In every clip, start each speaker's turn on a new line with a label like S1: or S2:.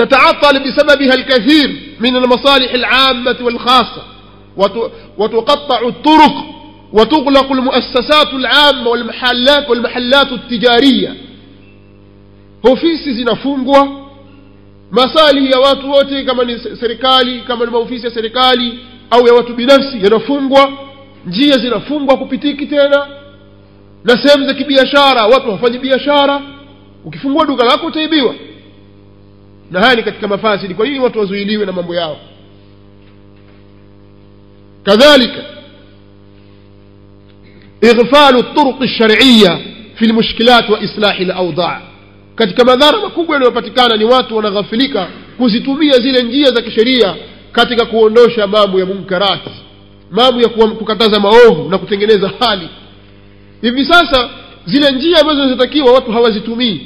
S1: تتعطل بسببها الكثير من المصالح العامة والخاصة، وتقطع الطرق وتغلق المؤسسات العامة والمحلات التجارية. ofisi zinafungwa, masalihi ya watu wote kama ni serikali, kama ni maofisi ya serikali au ya watu binafsi yanafungwa, njia zinafungwa kupitiki tena, na sehemu za kibiashara watu hawafanyi biashara. Ukifungua duka lako utaibiwa. Na haya ni katika mafasidi. Kwa hiyo watu wazuiliwe na mambo yao. kadhalika ighfalu at-turuq ash-shar'iyya fi al-mushkilat wa islah al-awda'. Katika madhara makubwa yanayopatikana ni watu wanaghafilika kuzitumia zile njia za kisheria katika kuondosha mambo ya munkarat, mambo ya kukataza maovu na kutengeneza hali. Hivi sasa zile njia ambazo zinatakiwa watu hawazitumii,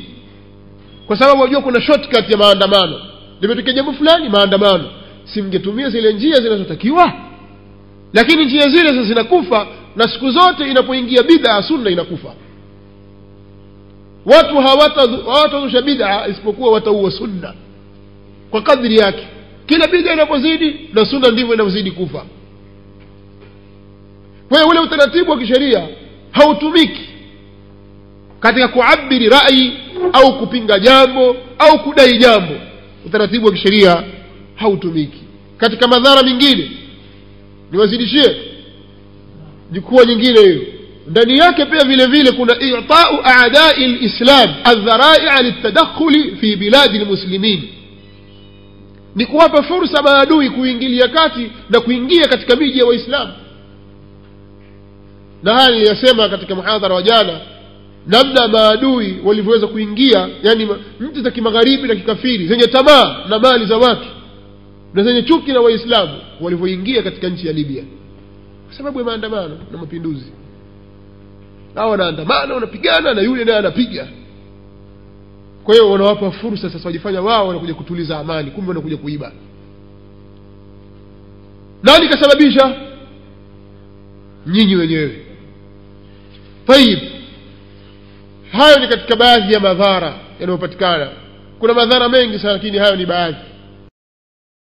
S1: kwa sababu wajua kuna shortcut ya maandamano. Limetokea jambo fulani, maandamano, simngetumia zile njia zinazotakiwa. Lakini njia zile sasa zinakufa, na siku zote inapoingia bid'a sunna inakufa. Watu hawatazusha bid'a isipokuwa wataua sunna kwa kadri yake. Kila bid'a inapozidi na sunna ndivyo inavyozidi kufa. Kwa hiyo ule utaratibu wa kisheria hautumiki katika kuabiri rai au kupinga jambo au kudai jambo. Utaratibu wa kisheria hautumiki. Katika madhara mengine niwazidishie jukwaa nyingine hiyo, ndani yake pia vile vile kuna i'ta'u a'da'i al-islam adh-dhara'i'a lit-tadakhuli fi biladi al-muslimin. Ni kuwapa fursa maadui kuingilia kati na kuingia katika miji ya Waislamu. Na haya niliyasema katika muhadhara wa jana, namna maadui walivyoweza kuingia, yani nchi za kimagharibi na kikafiri zenye tamaa na mali za watu na zenye chuki na Waislamu walivyoingia katika nchi ya Libya kwa sababu ya maandamano na mapinduzi. Hao wanaandamana, wanapigana, na yule naye anapiga. Kwa hiyo wanawapa fursa sasa, wajifanya wao wanakuja kutuliza amani, kumbe wanakuja kuiba. Nani kasababisha? Nyinyi wenyewe. Tayib, hayo ni katika baadhi ya madhara yanayopatikana. Kuna madhara mengi sana, lakini hayo ni baadhi.